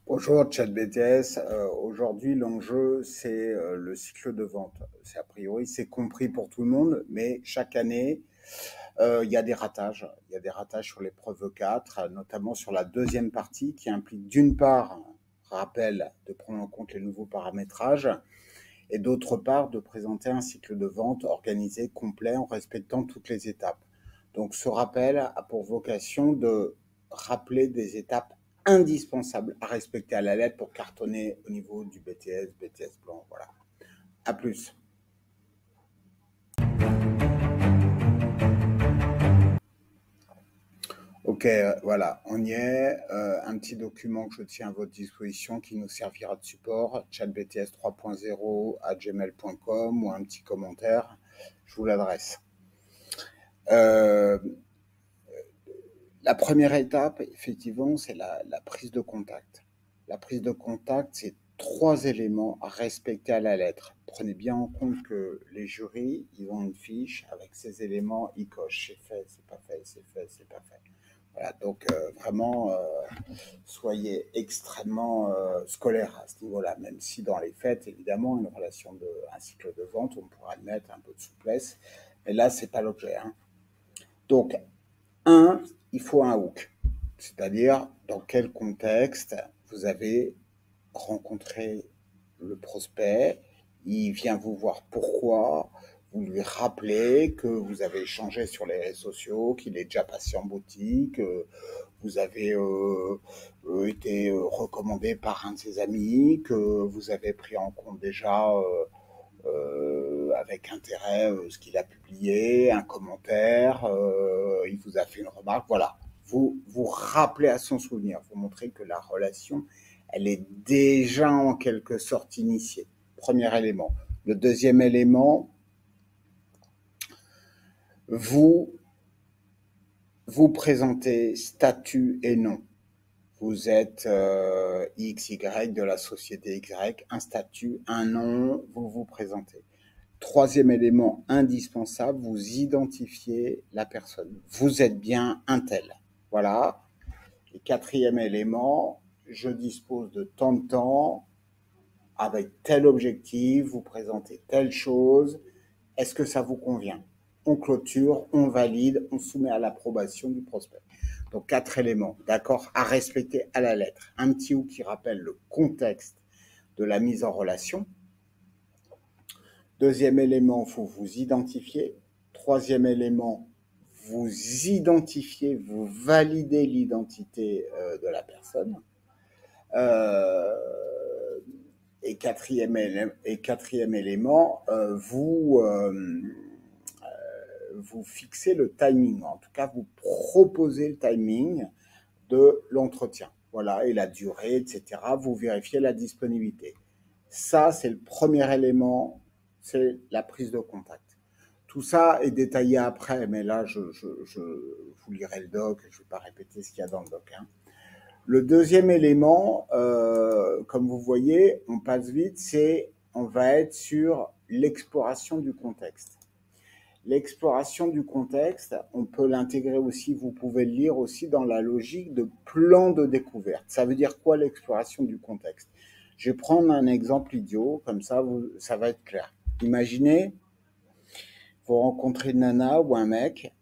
Bonjour ChatBTS. Aujourd'hui, l'enjeu, c'est le cycle de vente. C'est a priori, c'est compris pour tout le monde, mais chaque année, il y a des ratages. Il y a des ratages sur l'épreuve 4, notamment sur la deuxième partie qui implique d'une part, rappel, de prendre en compte les nouveaux paramétrages et d'autre part, de présenter un cycle de vente organisé, complet, en respectant toutes les étapes. Donc ce rappel a pour vocation de rappeler des étapes indispensables à respecter à la lettre pour cartonner au niveau du BTS, BTS blanc, voilà. À plus. Ok, voilà, on y est. Un petit document que je tiens à votre disposition qui nous servira de support, chatbts 3.0@gmail.com ou un petit commentaire, je vous l'adresse. Euh, La première étape, effectivement, c'est la prise de contact. La prise de contact, c'est 3 éléments à respecter à la lettre. Prenez bien en compte que les jurys, ils ont une fiche avec ces éléments, ils cochent. C'est fait, c'est pas fait, c'est fait, c'est pas fait. Voilà, donc vraiment, soyez extrêmement scolaire à ce niveau-là, même si dans les faits, évidemment, un cycle de vente, on pourra admettre un peu de souplesse, mais là, c'est pas l'objet, hein. Donc, il faut un hook, c'est-à-dire dans quel contexte vous avez rencontré le prospect, il vient vous voir pourquoi, vous lui rappelez que vous avez échangé sur les réseaux sociaux, qu'il est déjà passé en boutique, vous avez été recommandé par un de ses amis, que vous avez pris en compte déjà avec intérêt ce qu'il a publié, un commentaire, il vous a fait une remarque, voilà. Vous rappelez à son souvenir, vous montrez que la relation, elle est déjà en quelque sorte initiée. Premier élément. Le deuxième élément, vous vous présentez statut et nom. Vous êtes XY de la société Y, un statut, un nom, vous vous présentez. Troisième élément indispensable, vous identifiez la personne. Vous êtes bien un tel. Voilà. Et quatrième élément, je dispose de tant de temps avec tel objectif, vous présentez telle chose. Est-ce que ça vous convient? On clôture, on valide, on soumet à l'approbation du prospect. Donc 4 éléments, d'accord, à respecter à la lettre. Un petit ou qui rappelle le contexte de la mise en relation. Deuxième élément, il faut vous identifier. Troisième élément, vous identifiez, vous validez l'identité de la personne. Euh, quatrième élément, vous fixez le timing. En tout cas, vous proposez le timing de l'entretien. Voilà, et la durée, etc. Vous vérifiez la disponibilité. Ça, c'est le premier élément, c'est la prise de contact. Tout ça est détaillé après, mais là, je vous lirai le doc, je ne vais pas répéter ce qu'il y a dans le doc, hein. Le deuxième élément, comme vous voyez, on passe vite, on va être sur l'exploration du contexte. L'exploration du contexte, on peut l'intégrer aussi, vous pouvez le lire aussi dans la logique de plan de découverte. Ça veut dire quoi l'exploration du contexte? Je vais prendre un exemple idiot, comme ça, ça va être clair. Imaginez, vous rencontrez une nana ou un mec,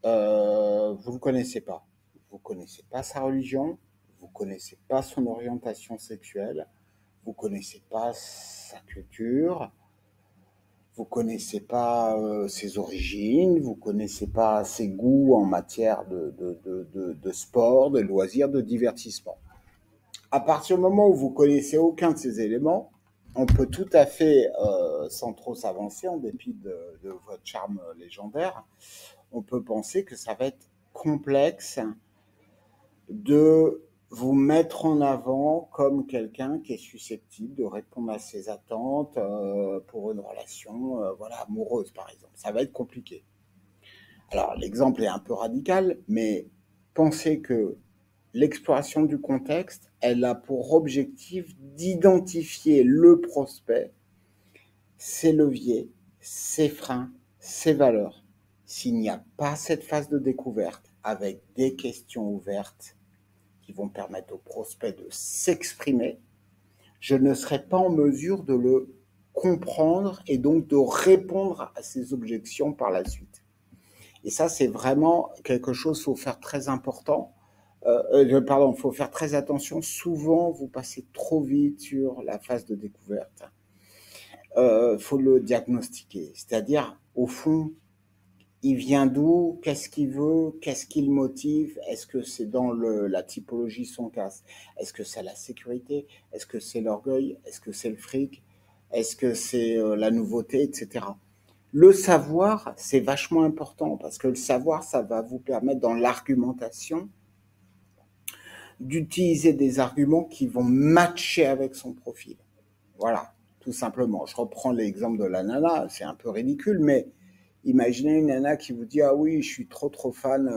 vous ne le connaissez pas. Vous ne connaissez pas sa religion, vous ne connaissez pas son orientation sexuelle, vous ne connaissez pas sa culture, vous ne connaissez pas ses origines, vous ne connaissez pas ses goûts en matière de sport, de loisirs, de divertissement. À partir du moment où vous connaissez aucun de ces éléments, on peut tout à fait, sans trop s'avancer, en dépit de votre charme légendaire, on peut penser que ça va être complexe de vous mettre en avant comme quelqu'un qui est susceptible de répondre à ses attentes pour une relation voilà, amoureuse, par exemple. Ça va être compliqué. Alors, l'exemple est un peu radical, mais pensez que l'exploration du contexte, elle a pour objectif d'identifier le prospect, ses leviers, ses freins, ses valeurs. S'il n'y a pas cette phase de découverte avec des questions ouvertes, qui vont permettre au prospect de s'exprimer, je ne serai pas en mesure de le comprendre et donc de répondre à ses objections par la suite. Et ça, c'est vraiment quelque chose qu'il faut faire très important. Faut faire très attention. Souvent, vous passez trop vite sur la phase de découverte. Faut le diagnostiquer. C'est-à-dire, au fond, il vient d'où? Qu'est-ce qu'il veut? Qu'est-ce qui le motive? Est-ce que c'est dans la typologie son casse? Est-ce que c'est la sécurité? Est-ce que c'est l'orgueil? Est-ce que c'est le fric? Est-ce que c'est la nouveauté, etc. Le savoir, c'est vachement important parce que le savoir, ça va vous permettre dans l'argumentation d'utiliser des arguments qui vont matcher avec son profil. Voilà, tout simplement. Je reprends l'exemple de la nana, c'est un peu ridicule, mais imaginez une nana qui vous dit « Ah oui, je suis trop fan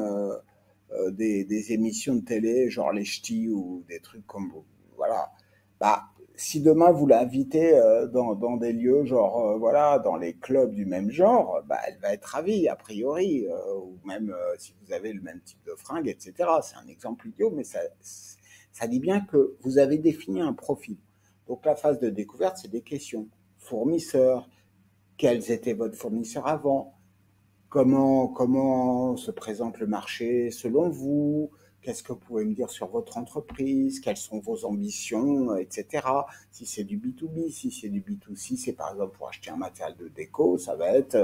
des émissions de télé, genre les ch'tis ou des trucs comme vous. » Voilà. Bah, si demain vous l'invitez dans des lieux, genre, voilà, dans les clubs du même genre, bah, elle va être ravie, a priori, ou même si vous avez le même type de fringues, etc. C'est un exemple idiot, mais ça dit bien que vous avez défini un profil. Donc la phase de découverte, c'est des questions. Fournisseurs, quels étaient votre fournisseur avant? Comment se présente le marché selon vous? Qu'est-ce que vous pouvez me dire sur votre entreprise? Quelles sont vos ambitions, etc. Si c'est du B2B, si c'est du B2C, c'est par exemple pour acheter un matériel de déco, ça va être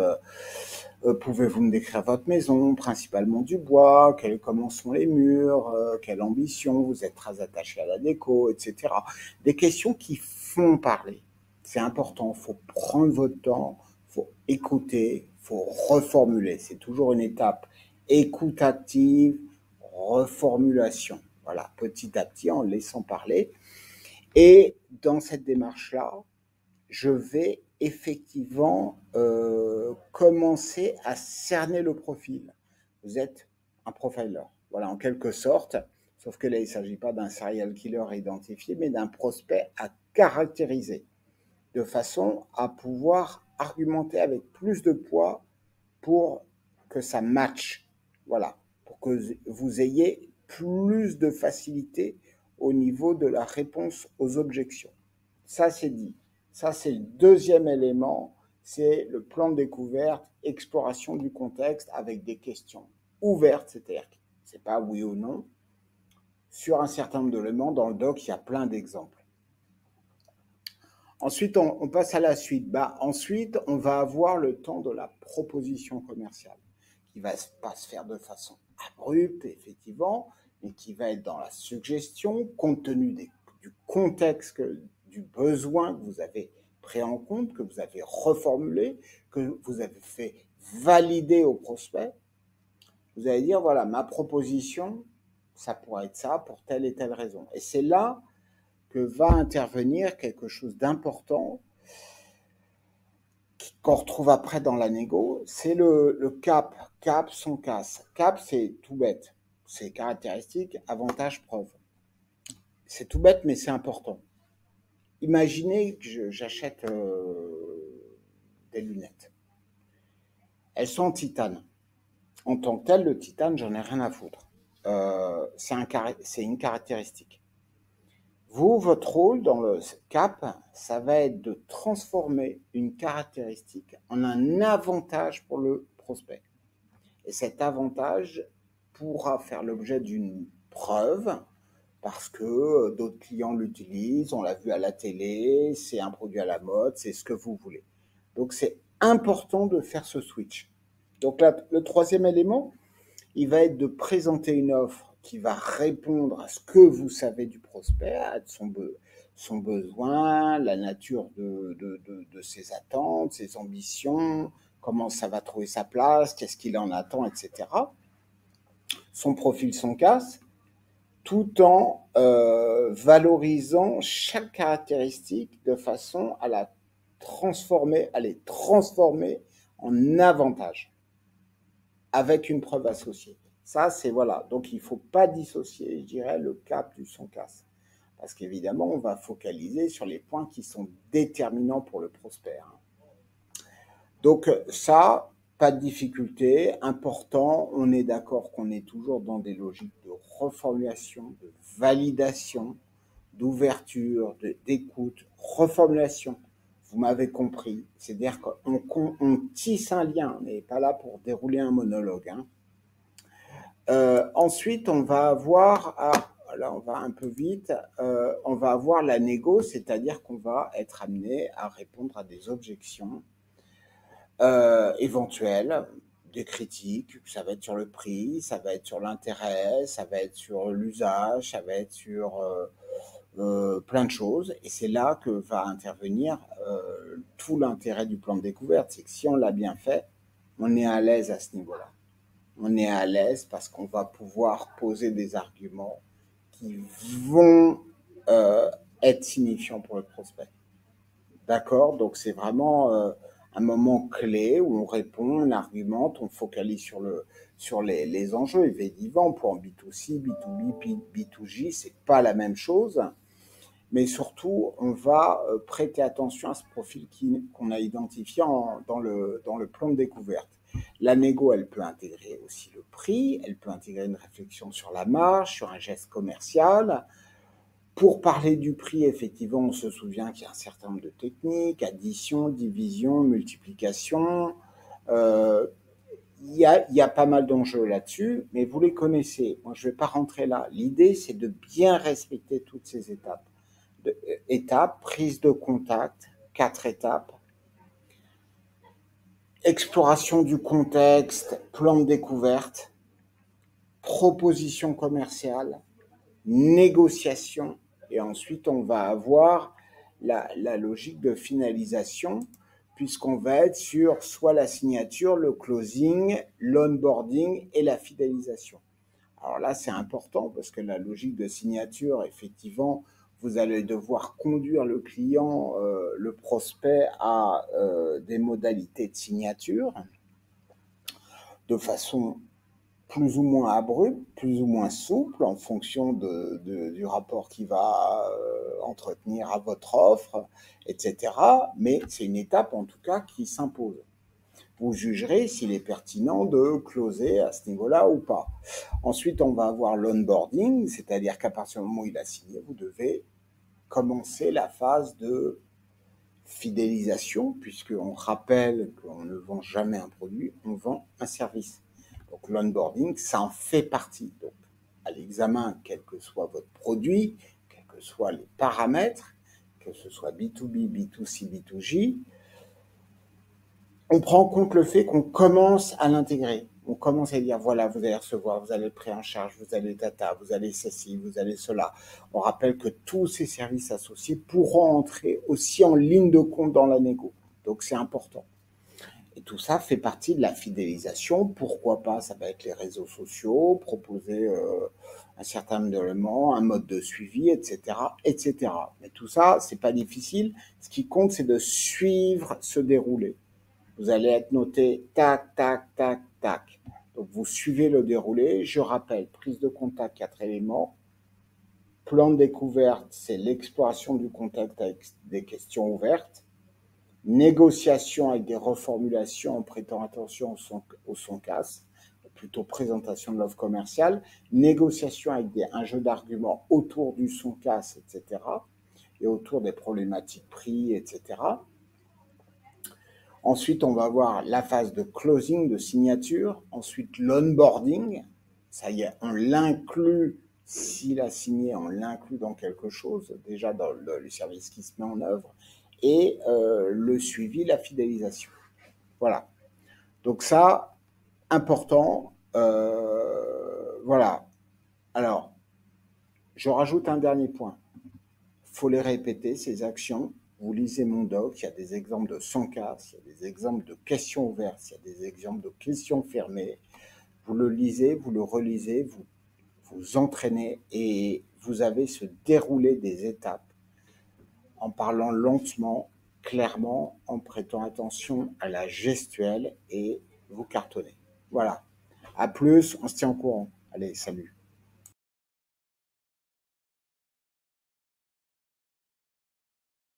pouvez-vous me décrire votre maison, principalement du bois, comment sont les murs, quelle ambition, vous êtes très attaché à la déco, etc. Des questions qui font parler. C'est important, il faut prendre votre temps, il faut écouter, il faut reformuler. C'est toujours une étape écoute active, reformulation. Voilà, petit à petit, en laissant parler. Et dans cette démarche-là, je vais effectivement commencer à cerner le profil. Vous êtes un profiler, voilà, en quelque sorte, sauf que là, il ne s'agit pas d'un serial killer à identifier, mais d'un prospect à caractériser, de façon à pouvoir argumenter avec plus de poids pour que ça matche, voilà, pour que vous ayez plus de facilité au niveau de la réponse aux objections. Ça, c'est dit. Ça, c'est le deuxième élément, c'est le plan de découverte, exploration du contexte avec des questions ouvertes, c'est-à-dire que c'est pas oui ou non. Sur un certain nombre d'éléments, dans le doc, il y a plein d'exemples. Ensuite, on passe à la suite. Ensuite, on va avoir le temps de la proposition commerciale, qui va pas se faire de façon abrupte, effectivement, mais qui va être dans la suggestion, compte tenu du contexte, du besoin que vous avez pris en compte, que vous avez reformulé, que vous avez fait valider au prospect. Vous allez dire, voilà, ma proposition, ça pourrait être ça pour telle et telle raison. Et c'est là que va intervenir quelque chose d'important qu'on retrouve après dans la négo, c'est le cap. Cap, son casse. Cap, c'est tout bête. C'est caractéristique, avantage, preuve. C'est tout bête, mais c'est important. Imaginez que j'achète des lunettes. Elles sont en titane. En tant que tel, le titane, j'en ai rien à foutre. C'est une caractéristique. Vous, votre rôle dans le cap, ça va être de transformer une caractéristique en un avantage pour le prospect. Et cet avantage pourra faire l'objet d'une preuve parce que d'autres clients l'utilisent, on l'a vu à la télé, c'est un produit à la mode, c'est ce que vous voulez. Donc c'est important de faire ce switch. Donc là, le troisième élément, il va être de présenter une offre qui va répondre à ce que vous savez du prospect, à son besoin, la nature de ses attentes, ses ambitions, comment ça va trouver sa place, qu'est-ce qu'il en attend, etc. Son profil, son casse, tout en valorisant chaque caractéristique de façon à les transformer en avantage avec une preuve associée. Ça, c'est voilà. Donc, il ne faut pas dissocier, je dirais, le cap du son casse. Parce qu'évidemment, on va focaliser sur les points qui sont déterminants pour le prospect. Donc, ça, Pas de difficulté. Important, on est d'accord qu'on est toujours dans des logiques de reformulation, de validation, d'ouverture, d'écoute, reformulation. Vous m'avez compris. C'est-à-dire qu'on tisse un lien. On n'est pas là pour dérouler un monologue. Hein. Ensuite, on va avoir, là on va un peu vite, on va avoir la négo, c'est-à-dire qu'on va être amené à répondre à des objections éventuelles, des critiques, ça va être sur le prix, ça va être sur l'intérêt, ça va être sur l'usage, ça va être sur plein de choses. Et c'est là que va intervenir tout l'intérêt du plan de découverte. C'est que si on l'a bien fait, on est à l'aise à ce niveau-là. On est à l'aise parce qu'on va pouvoir poser des arguments qui vont être signifiants pour le prospect. D'accord? Donc c'est vraiment un moment clé où on répond, on argumente, on focalise sur les enjeux. Évidemment, pour B2C, B2B, B2J, c'est pas la même chose. Mais surtout, on va prêter attention à ce profil qu'on a identifié dans le plan de découverte. La négo, elle peut intégrer aussi le prix, elle peut intégrer une réflexion sur la marge, sur un geste commercial. Pour parler du prix, effectivement, on se souvient qu'il y a un certain nombre de techniques, addition, division, multiplication. Il y a pas mal d'enjeux là-dessus, mais vous les connaissez. Moi, je ne vais pas rentrer là. L'idée, c'est de bien respecter toutes ces étapes. Étapes, prise de contact, 4 étapes, exploration du contexte, plan de découverte, proposition commerciale, négociation, et ensuite on va avoir la logique de finalisation, puisqu'on va être sur soit la signature, le closing, l'onboarding et la fidélisation. Alors là, c'est important parce que la logique de signature, effectivement, vous allez devoir conduire le client, le prospect à des modalités de signature de façon plus ou moins abrupte, plus ou moins souple en fonction du rapport qu'il va entretenir à votre offre, etc. Mais c'est une étape en tout cas qui s'impose. Vous jugerez s'il est pertinent de closer à ce niveau-là ou pas. Ensuite, on va avoir l'onboarding, c'est-à-dire qu'à partir du moment où il a signé, vous devez commencer la phase de fidélisation, puisqu'on rappelle qu'on ne vend jamais un produit, on vend un service. Donc l'onboarding, ça en fait partie. Donc à l'examen, quel que soit votre produit, quels que soient les paramètres, que ce soit B2B, B2C, B2J, on prend en compte le fait qu'on commence à l'intégrer. On commence à dire, voilà, vous allez recevoir, vous allez le prêt en charge, vous allez data, vous allez ceci, vous allez cela. On rappelle que tous ces services associés pourront entrer aussi en ligne de compte dans la négo. Donc, c'est important. Et tout ça fait partie de la fidélisation. Pourquoi pas, ça va être les réseaux sociaux, proposer un certain nombre d'éléments, un mode de suivi, etc., etc. Mais tout ça, c'est pas difficile. Ce qui compte, c'est de suivre ce déroulé. Vous allez être noté tac, tac, tac, tac. Donc, vous suivez le déroulé. Je rappelle, prise de contact, 4 éléments. Plan de découverte, c'est l'exploration du contact avec des questions ouvertes. Négociation avec des reformulations en prêtant attention au son casse, plutôt présentation de l'offre commerciale. Négociation avec un jeu d'arguments autour du son casse, etc. et autour des problématiques prix, etc. Ensuite, on va avoir la phase de closing, de signature. Ensuite, l'onboarding. Ça y est, on l'inclut, s'il a signé, on l'inclut dans quelque chose, déjà dans le service qui se met en œuvre. Et le suivi, la fidélisation. Voilà. Donc ça, important. Voilà. Alors, je rajoute un dernier point. Il faut les répéter, ces actions. Vous lisez mon doc, il y a des exemples de 100 cas, il y a des exemples de questions ouvertes, il y a des exemples de questions fermées. Vous le lisez, vous le relisez, vous vous entraînez et vous avez ce déroulé des étapes en parlant lentement, clairement, en prêtant attention à la gestuelle et vous cartonnez. Voilà. À plus, on se tient au courant. Allez, salut.